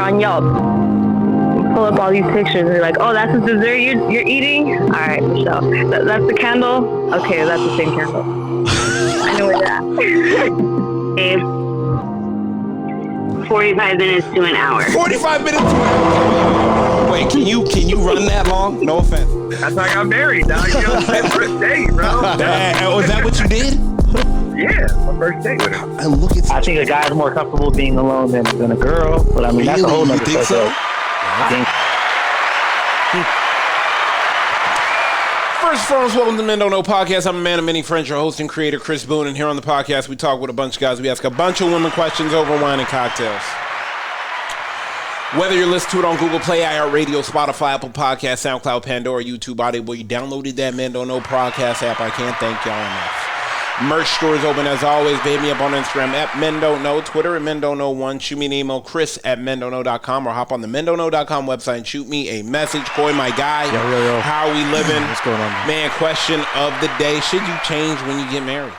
on Yelp. Pull up all these pictures and you're like, oh, that's the dessert you're eating? All right, Michelle. That's the candle? Okay, that's the same candle. I know where that. 45 minutes to an hour. 45 minutes to an hour. Wait, can you run that long? No offense. That's how I got married. Now you know, first date, bro. Was that what you did? Yeah, my first date with her. And look at. I think a guy's more comfortable being alone than a girl, but I mean that's a whole Really? nother You think so? subject. I think First and foremost, welcome to the Men Don't Know Podcast. I'm a man of many friends, your host and creator, Chris Boone, and here on the podcast, we talk with a bunch of guys. We ask a bunch of women questions over wine and cocktails. Whether you're listening to it on Google Play, iHeartRadio, Spotify, Apple Podcasts, SoundCloud, Pandora, YouTube, Audible, you downloaded that Men Don't Know podcast app, I can't thank y'all enough. Merch store is open as always. Hit me up on Instagram at Men Don't Know, Twitter at Men Don't Know 1. Shoot me an email, Chris at MenDon'tKnow.com, or hop on the MenDon'tKnow.com website and shoot me a message. Coy, my guy, Yo. how are we living? What's going on, man? Question of the day: should you change when you get married?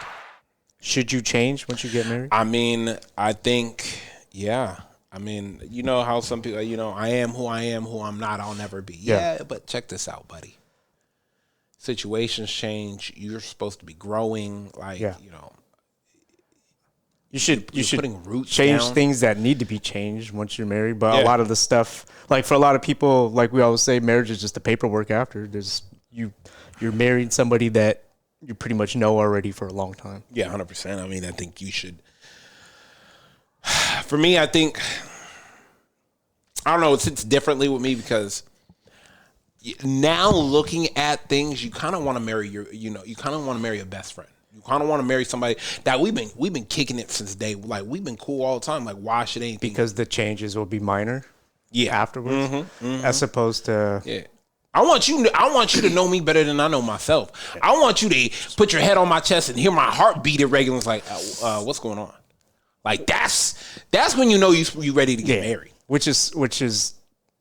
should you change once you get married? I mean, I think, yeah. I mean, you know how some people, you know, I am, who I'm not, I'll never be. Yeah, but check this out, buddy. Situations change. You're supposed to be growing. Like, you know, you should putting roots change down. things that need to be changed once you're married. But a lot of the stuff, like for a lot of people, like we always say, marriage is just the paperwork after. You're marrying somebody that you pretty much know already for a long time. Yeah, 100%. I mean, I think you should. For me, I think, I don't know, it sits differently with me because now looking at things, you kind of want to marry you kind of want to marry a best friend. You kind of want to marry somebody that we've been kicking it since day. Like, we've been cool all the time. Like, why should anything? Because the changes will be minor. Afterwards, as opposed to I want you to know me better than I know myself. I want you to put your head on my chest and hear my heart beat irregular. It's like, what's going on? Like, that's when you know you ready to get married. Which is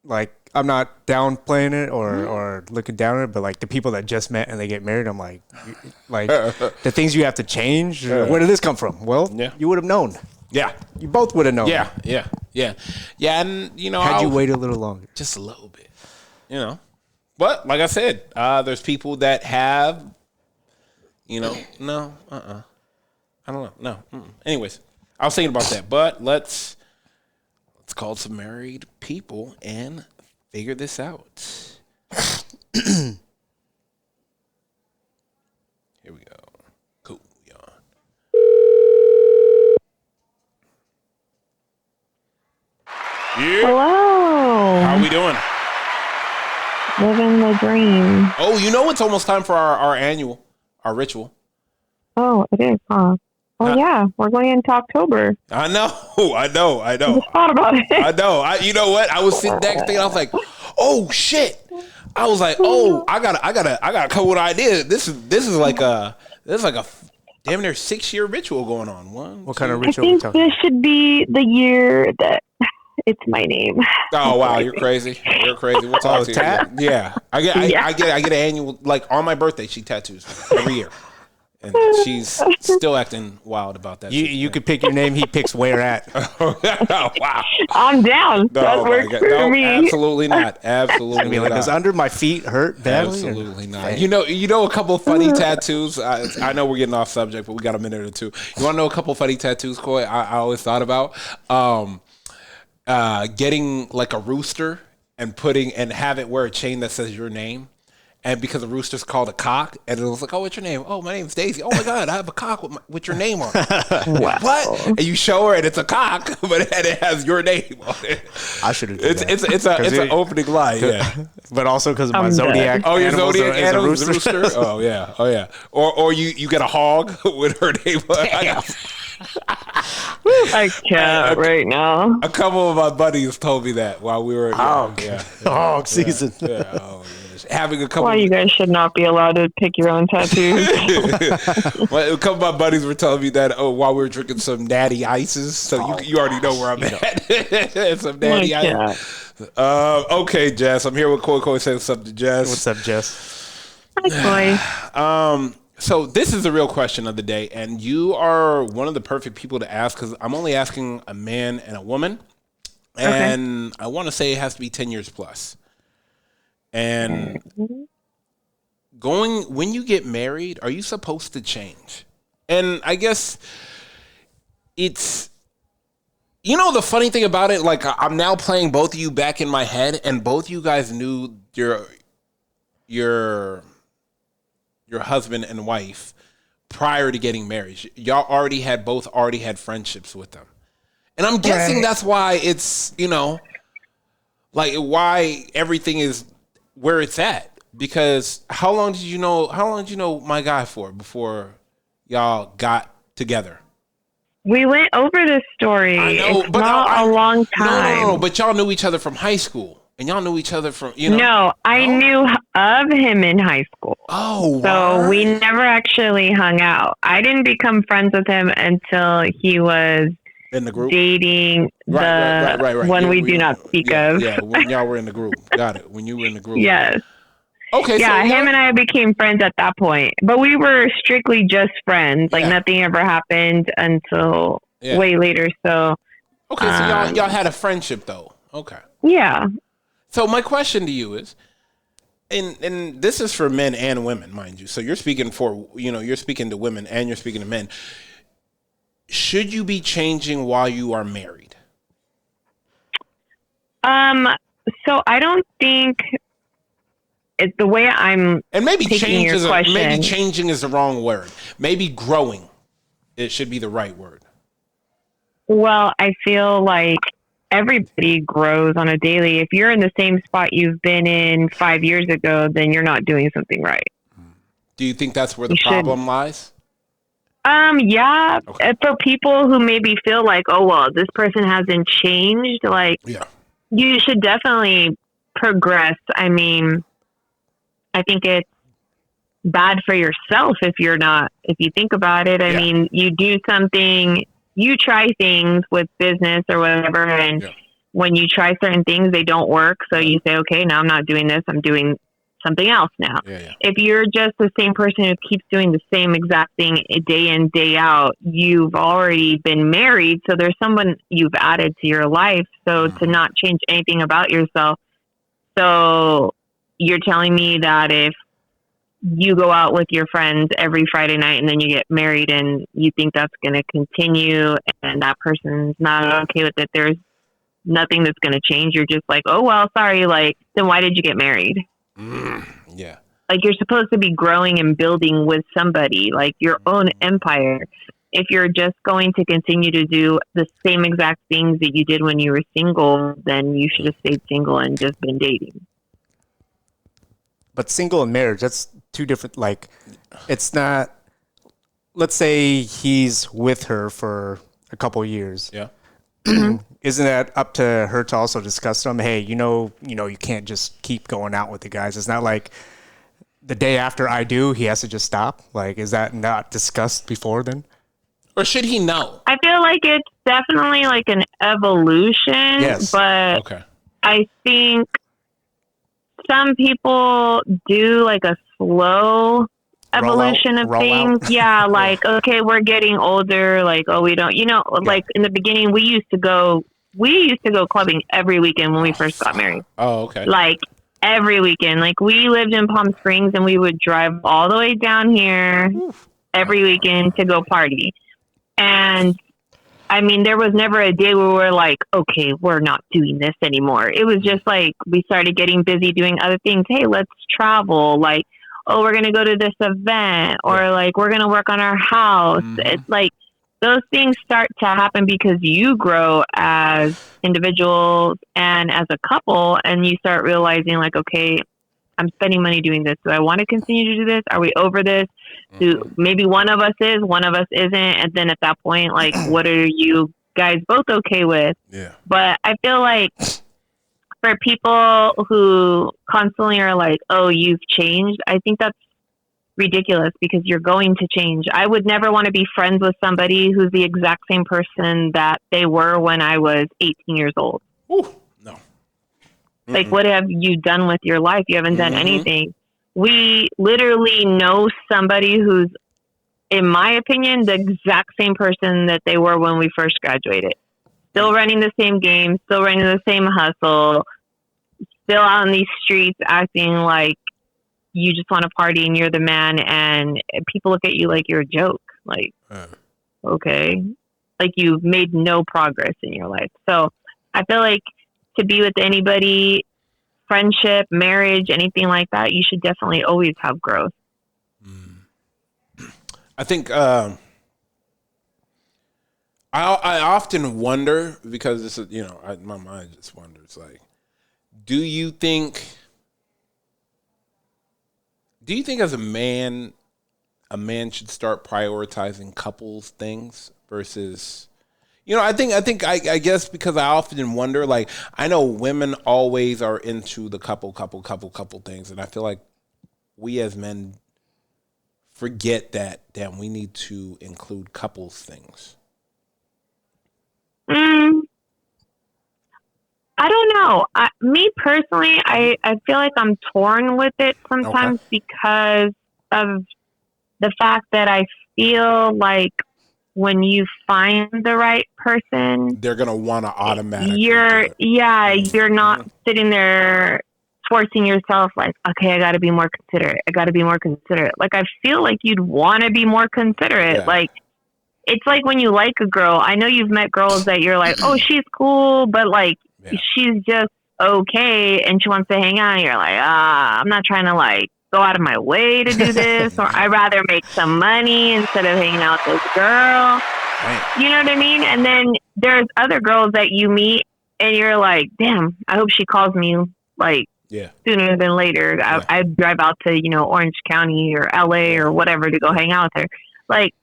like, I'm not downplaying it or looking down on it, but like the people that just met and they get married, I'm like the things you have to change. Where did this come from? Well, you would have known. Yeah, you both would have known. Yeah. And you know, had you waited a little longer, just a little bit, you know. But like I said, there's people that have, you know, I don't know, no. Anyways, I was thinking about that, but let's call some married people and figure this out. Here we go. Cool. Yeah. Hello. How we doing? Living the dream. Oh, you know it's almost time for our ritual. Oh, it is, huh? Oh, yeah. We're going into October. I know. I just thought about it. I know. You know what? I was sitting back thinking, I was like, oh shit. I was like, oh, I got come with an idea. This is like a damn near 6-year ritual going on. What kind of ritual? I think this should be the year that it's my name. Oh wow, you're crazy. You're crazy. We'll talk to you. Yeah. I get an annual, like on my birthday, she tattoos every year. And she's still acting wild about that. You could pick your name. He picks where at. Wow. I'm down. That works for me. Absolutely not. Absolutely I mean, like, not. does under my feet hurt badly? Absolutely not. You know a couple of funny tattoos. I know we're getting off subject, but we got a minute or two. You want to know a couple of funny tattoos, Coy? I always thought about getting like a rooster and have it wear a chain that says your name. And because the rooster's called a cock, and it was like, oh, what's your name? Oh, my name's Daisy. Oh my God, I have a cock with your name on it. Wow. What? And you show her, and it's a cock, but it has your name on it. I should have done that. It's an opening line, yeah. But also because of my zodiac. Oh, your zodiac is animal is a rooster. Oh yeah. Or you get a hog with her name on it. I can't right now. A couple of my buddies told me that while we were hog season. Yeah. Oh, having a couple. Why you guys should not be allowed to pick your own tattoos. Well, a couple of my buddies were telling me that while we were drinking some natty ices, so you already know where I'm at. Some natty ices. Okay, Jess, I'm here with Coy. Say what's up to Jess. What's up, Jess? Hi, Coy. So this is the real question of the day, and you are one of the perfect people to ask because I'm only asking a man and a woman. And I want to say it has to be 10 years plus. And when you get married, are you supposed to change? And I guess it's, the funny thing about it, like I'm now playing both of you back in my head, and both of you guys knew your husband and wife prior to getting married. Y'all already had friendships with them. And I'm guessing that's why it's, like why everything is where it's at. Because how long did you know my guy for before y'all got together? We went over this story. I know, it's not a long time. No, but y'all knew each other from high school. And y'all knew each other from, No, I knew of him in high school. Oh, so we never actually hung out. I didn't become friends with him until he was in the group dating right. one we do not speak of. Yeah, when y'all were in the group. Got it. When you were in the group. Yes. Okay. Yeah, so him and I became friends at that point, but we were strictly just friends. Like nothing ever happened until way later. So. Okay, so y'all had a friendship though. Okay. Yeah. So my question to you is, and this is for men and women, mind you. So you're speaking you're speaking to women and you're speaking to men. Should you be changing while you are married? So I don't think it's the way I'm. And maybe changing is the wrong word. Maybe growing, it should be the right word. Well, I feel like everybody grows on a daily. If you're in the same spot you've been in 5 years ago, then you're not doing something right. Do you think that's where the problem lies? Yeah. Okay. For people who maybe feel like, oh, well, this person hasn't changed, you should definitely progress. I mean, I think it's bad for yourself if you think about it. I mean, you do something, you try things with business or whatever, and when you try certain things, they don't work. So you say, okay, now I'm not doing this. I'm doing something else now. If you're just the same person who keeps doing the same exact thing day in, day out, you've already been married. So there's someone you've added to your life. So to not change anything about yourself. So you're telling me that if you go out with your friends every Friday night and then you get married and you think that's going to continue and that person's not okay with it, there's nothing that's going to change. You're just like, oh, well, sorry. Like, then why did you get married? Yeah. Like, you're supposed to be growing and building with somebody, like your own empire. If you're just going to continue to do the same exact things that you did when you were single, then you should have stayed single and just been dating. But single and marriage, that's two different, like, it's not, let's say he's with her for a couple of years. Yeah. Isn't that up to her to also discuss them? Hey, you can't just keep going out with the guys. It's not like the day after I do, he has to just stop. Like, is that not discussed before then? Or should he know? I feel like it's definitely like an evolution. Yes. But I think some people do like a slow evolution of things. Yeah, like, okay, we're getting older. Like, oh, we don't, like in the beginning, we used to go clubbing every weekend when we first got married. Oh, okay. Like every weekend. Like we lived in Palm Springs and we would drive all the way down here every weekend to go party. And I mean, there was never a day where we were like, okay, we're not doing this anymore. It was just like, we started getting busy doing other things. Hey, let's travel. Like, oh, we're going to go to this event, or like, we're going to work on our house. It's like, those things start to happen because you grow as individuals and as a couple, and you start realizing like, okay, I'm spending money doing this. Do I want to continue to do this? Are we over this? Maybe one of us is, one of us isn't. And then at that point, like, what are you guys both okay with? Yeah. But I feel like for people who constantly are like, oh, you've changed, I think that's ridiculous because you're going to change. I would never want to be friends with somebody who's the exact same person that they were when I was 18 years old. Ooh, no. Like, what have you done with your life? You haven't done anything. We literally know somebody who's, in my opinion, the exact same person that they were when we first graduated. still running the same game, still running the same hustle, still out on these streets acting like you just want to party and you're the man, and people look at you like you're a joke. Like, okay, like you've made no progress in your life. So I feel like to be with anybody, friendship, marriage, anything like that, you should definitely always have growth. I think I often wonder, because this is, my mind just wonders, like, do you think as a man should start prioritizing couples things versus, I guess because I often wonder, like, I know women always are into the couple things, and I feel like we as men forget that, damn, we need to include couples things. I don't know. Me personally, I feel like I'm torn with it sometimes because of the fact that I feel like when you find the right person, they're going to want to automatically you're not sitting there forcing yourself like, okay, I got to be more considerate. Like, I feel like you'd want to be more considerate. Yeah. Like, it's like when you like a girl, I know you've met girls that you're like, oh, she's cool, but like, she's just okay and she wants to hang out. And you're like, I'm not trying to like go out of my way to do this, or I'd rather make some money instead of hanging out with this girl. Right. You know what I mean? And then there's other girls that you meet and you're like, damn, I hope she calls me like sooner than later. Yeah. I drive out to, Orange County or LA or whatever to go hang out with her. Like,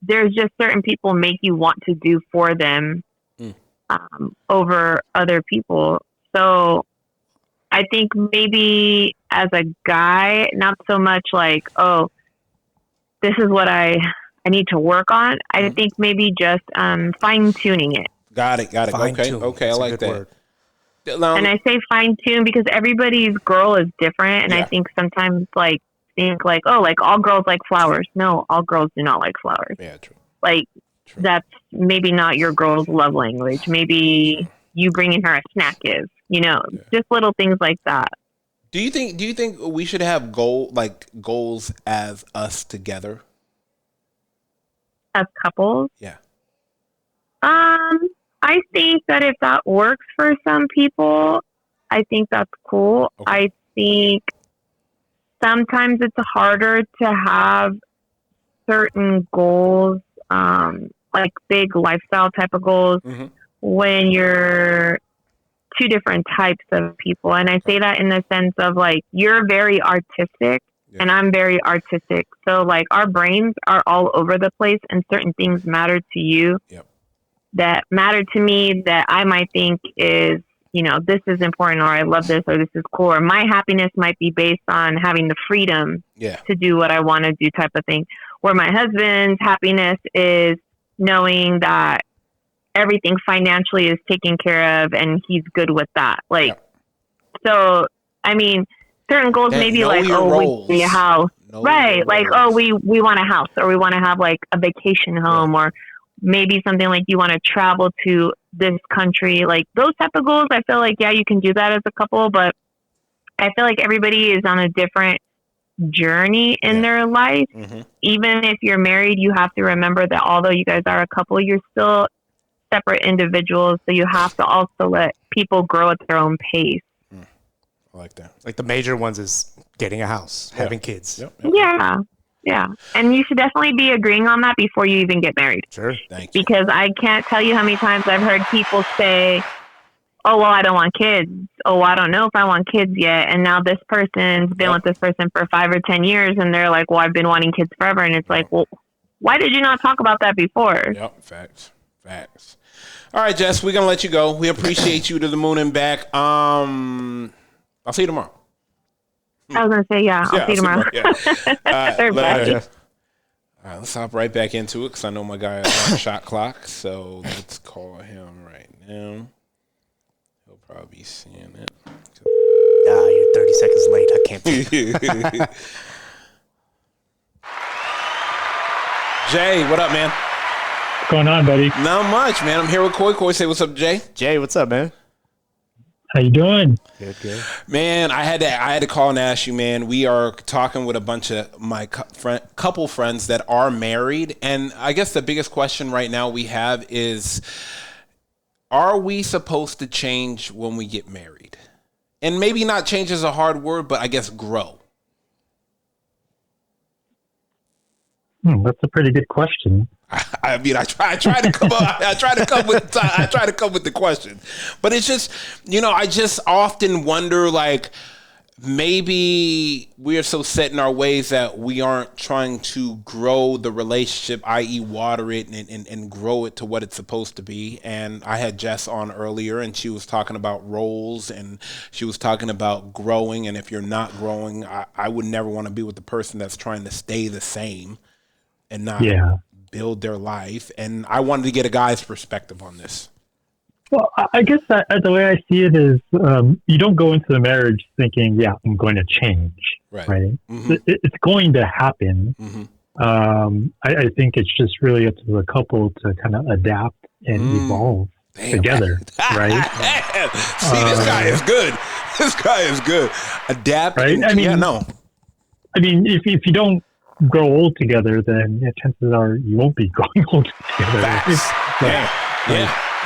there's just certain people make you want to do for them over other people. So I think maybe as a guy, not so much like, oh, this is what I need to work on. I think maybe just fine tuning it. Got it. Okay, I like that. Word. And I say fine tune because everybody's girl is different, and I think sometimes think like, oh, like all girls like flowers. No, all girls do not like flowers. Yeah, true. Like that's maybe not your girl's love language. Maybe you bringing her a snack is, just little things like that. Do you think we should have goals as us together? As couples? Yeah. I think that if that works for some people, I think that's cool. Okay. I think sometimes it's harder to have certain goals, like big lifestyle type of goals, when you're two different types of people. And I say that in the sense of like, you're very artistic and I'm very artistic. So like our brains are all over the place and certain things matter to you that matter to me that I might think is, this is important, or I love this, or this is cool, or my happiness might be based on having the freedom to do what I want to do type of thing. Where my husband's happiness is knowing that everything financially is taken care of and he's good with that. Like, so, I mean, certain goals maybe like, we need a house. Right. Like, we want a house, or we want to have like a vacation home, or maybe something like you want to travel to this country. Like those type of goals, I feel like, you can do that as a couple, but I feel like everybody is on a different journey in their life. Even if you're married, you have to remember that although you guys are a couple, you're still separate individuals. So you have to also let people grow at their own pace. I like that. Like the major ones is getting a house, having kids. Yeah. And you should definitely be agreeing on that before you even get married. Sure. Thank you. Because I can't tell you how many times I've heard people say, oh, well, I don't want kids. Oh, I don't know if I want kids yet. And now this person's been with this person for 5 or 10 years. And they're like, well, I've been wanting kids forever. And it's like, well, why did you not talk about that before? Yep. Facts. All right, Jess, we're going to let you go. We appreciate you to the moon and back. I'll see you tomorrow. I was going to say, I'll see you tomorrow. All right, let's hop right back into it because I know my guy is on the shot clock. So let's call him right now. He'll probably be seeing it. You're 30 seconds late. I can't see. Jay, what up, man? going on, buddy? Not much, man. I'm here with Koi. Koi, say what's up, Jay. Jay, what's up, man? How you doing? Good. Man, I had to call and ask you, man. We are talking with a bunch of my couple friends that are married, and I guess the biggest question right now we have is, are we supposed to change when we get married? And maybe not change is a hard word, but I guess grow. That's a pretty good question. I mean, I try to come with the question, but it's just, I just often wonder, like, maybe we are so set in our ways that we aren't trying to grow the relationship, i.e. water it and grow it to what it's supposed to be. And I had Jess on earlier, and she was talking about roles, and she was talking about growing. And if you're not growing, I would never want to be with the person that's trying to stay the same and not build their life. And I wanted to get a guy's perspective on this. Well, I guess that the way I see it is, you don't go into the marriage thinking, "Yeah, I'm going to change." Right? Mm-hmm. It's going to happen. Mm-hmm. I think it's just really up to the couple to kind of adapt and evolve together, right? See, this guy is good. This guy is good. Adapt. Right? I mean, if you don't grow old together, then chances are you won't be growing old together.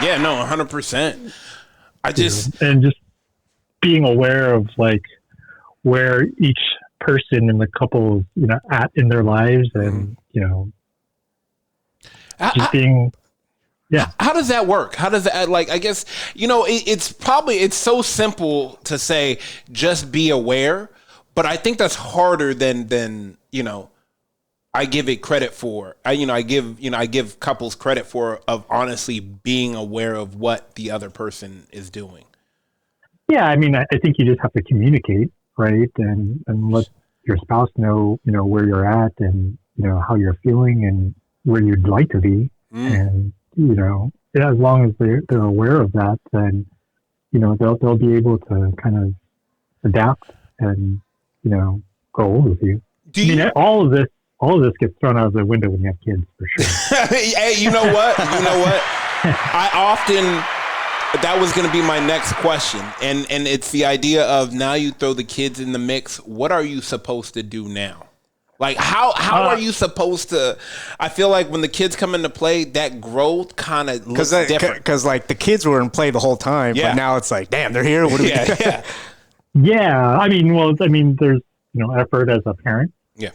Yeah, no, 100%. And just being aware of like where each person in the couple, at in their lives, and being. Yeah. How does that work? How does that, like, I guess, it's so simple to say just be aware, but I think that's harder than I give it credit for. I give couples credit for, of honestly being aware of what the other person is doing. Yeah, I mean, I think you just have to communicate, right, and let your spouse know, where you're at, and how you're feeling, and where you'd like to be, and as long as they're aware of that, then they'll be able to kind of adapt and grow old with you. All of this gets thrown out of the window when you have kids, for sure. Hey, you know what? That was going to be my next question. And it's the idea of, now you throw the kids in the mix. What are you supposed to do now? Like, how are you supposed to? I feel like when the kids come into play, that growth kind of looks different. Because, like, the kids were in play the whole time, but now it's like, damn, they're here. What do we do? Yeah. I mean, there's, effort as a parent. Yeah.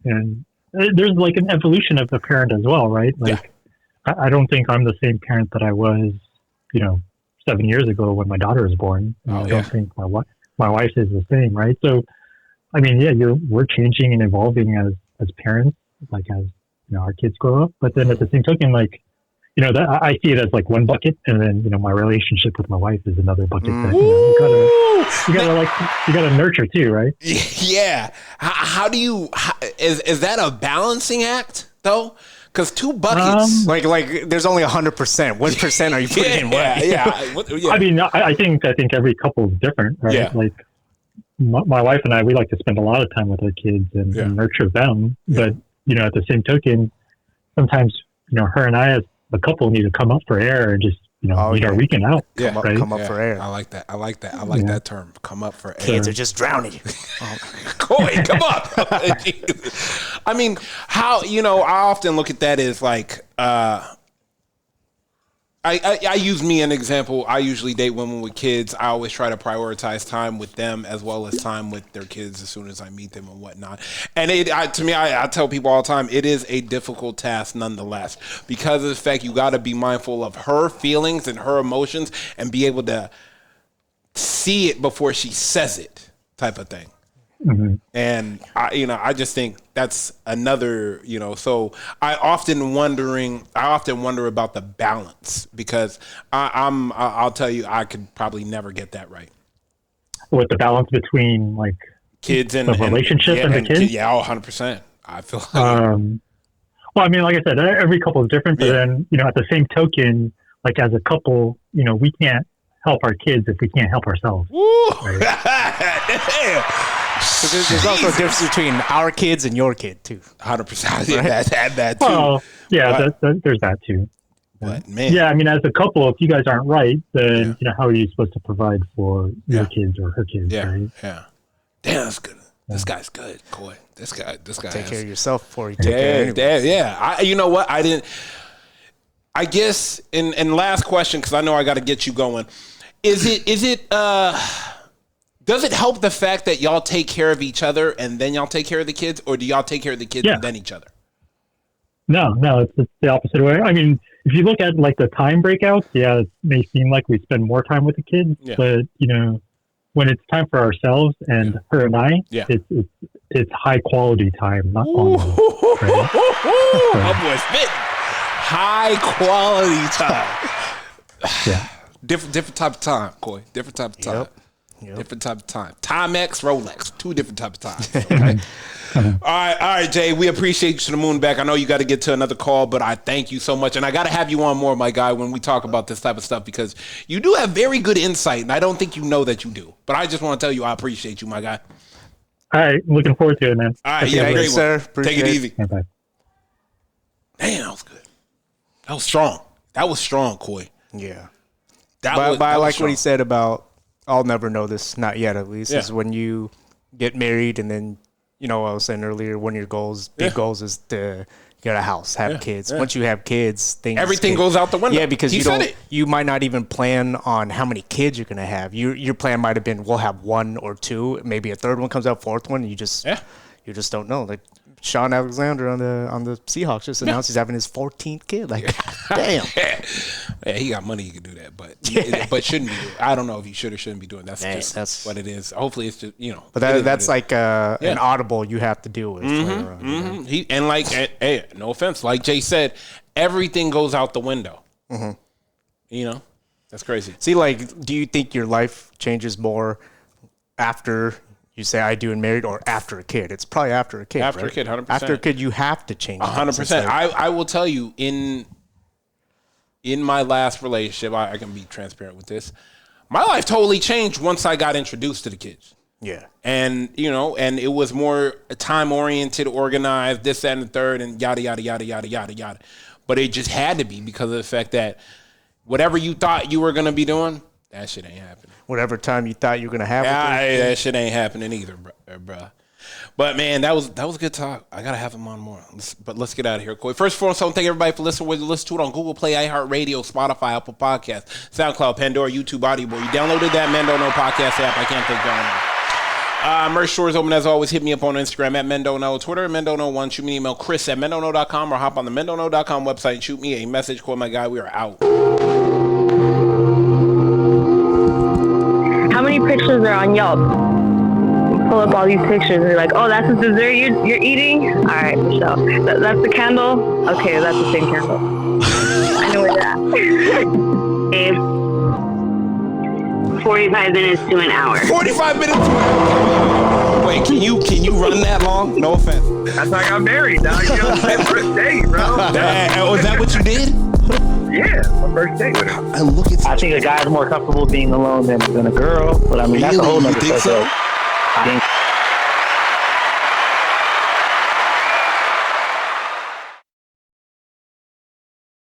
And there's like an evolution of the parent as well, right? Like, I don't think I'm the same parent that I was, 7 years ago when my daughter was born. I don't think my wife is the same, right? So, I mean, we're changing and evolving as parents, like as our kids grow up. But then at the same token, like, I see it as like one bucket, and then my relationship with my wife is another bucket. That you gotta nurture too, right? Yeah. How do you? Is that a balancing act though? Because two buckets, like there's only 100%. What percent are you putting in what? Yeah. I mean, I think every couple is different, right? Yeah. Like my wife and I, we like to spend a lot of time with our kids and nurture them. Yeah. But at the same token, sometimes her and I as the couple need to come up for air and just need our weekend out. Yeah, come up for air. I like that. I like that term. Come up for air. Kids are just drowning. Koi, come up. I mean, how I often look at that as like I use me an example. I usually date women with kids. I always try to prioritize time with them as well as time with their kids as soon as I meet them and whatnot. And I tell people all the time, it is a difficult task nonetheless, because of the fact you got to be mindful of her feelings and her emotions and be able to see it before she says it, type of thing. Mm-hmm. And I just think that's another, so I often wonder about the balance, because I'll tell you, I could probably never get that right. What, the balance between like kids and the relationship and the kids? Yeah, 100%. I feel like. Well, I mean, like I said, every couple is different, but then, at the same token, like as a couple, we can't help our kids if we can't help ourselves. Right? So there's also a difference between our kids and your kid too. 100%. Right? Add that too. Well, yeah, there's that too. But man, yeah, I mean, as a couple, if you guys aren't right, then how are you supposed to provide for your kids or her kids? Right? Yeah. Damn, that's good. This guy's good, Coy. This guy. Take care of yourself before you take care of anyone. Yeah. You know what? I guess. And last question, because I know I got to get you going. Is it? Does it help the fact that y'all take care of each other and then y'all take care of the kids, or do y'all take care of the kids and then each other? No, it's the opposite way. I mean, if you look at like the time breakouts, it may seem like we spend more time with the kids, but when it's time for ourselves and her and I, it's high quality time, not quantity. Right? My boy spit. High quality time. Different type of time, Coy. Different type of time. Yep. Different type of time. Timex, Rolex. 2 different types of times. Okay? All right, Jay. We appreciate you to the moon back. I know you got to get to another call, but I thank you so much. And I got to have you on more, my guy, when we talk about this type of stuff, because you do have very good insight, and I don't think you know that you do. But I just want to tell you I appreciate you, my guy. All right. Looking forward to it, man. All right. Yeah, great, sir. Take it easy. Bye. Damn, that was good. That was strong. That was strong, Coy. Yeah. But I like what he said about, I'll never know this, not yet at least, is when you get married and then, I was saying earlier, one of your big goals is to get a house, have kids. Once you have kids, everything goes out the window. Yeah, because you might not even plan on how many kids you're going to have. Your plan might have been, we'll have 1 or 2, maybe a third one comes out, fourth one, and you just don't know. Like Sean Alexander on the Seahawks just announced he's having his 14th kid. Like, damn. Yeah, he got money. He could do that, but shouldn't be. I don't know if he should or shouldn't be doing that. That's what it is. Hopefully, it's just But that's like an audible you have to deal with. Hey, no offense, like Jay said, everything goes out the window. That's crazy. See, like, do you think your life changes more after you say I do and married, or after a kid? It's probably after a kid. After a kid, 100%. After a kid, you have to change. 100%. I will tell you, in my last relationship, I can be transparent with this. My life totally changed once I got introduced to the kids. Yeah. And, and it was more time-oriented, organized, this, that, and the third, and yada, yada, yada, yada, yada, yada. But it just had to be because of the fact that whatever you thought you were going to be doing, that shit ain't happening. Whatever time you thought you were going to have that shit ain't happening either, bro. But, man, that was good talk. I got to have him on more. But let's get out of here, Coy. First of all, thank everybody for listening. We'll listen to it on Google Play, iHeartRadio, Spotify, Apple Podcasts, SoundCloud, Pandora, YouTube, Audible. You downloaded that Men Don't Know podcast app. I can't thank y'all enough. Merch store is open as always. Hit me up on Instagram at Mendono, Twitter at Mendono1. Shoot me an email, Chris@Mendono.com, or hop on the Mendono.com website and shoot me a message. Coy, my guy, we are out. How many pictures are on Yelp? Pull up all these pictures and you're like, oh, that's the dessert you're eating? All right, Michelle. That's the candle? Okay, that's the same candle. I know where that. 45 minutes to an hour. 45 minutes to an hour? Wait, can you run that long? No offense. That's how I got married, dog. You know, first date, bro. Was that what you did? Yeah, my first date with her. I think a guy's more comfortable being alone than a girl, but I mean, that's a whole nother thing. You think so? I think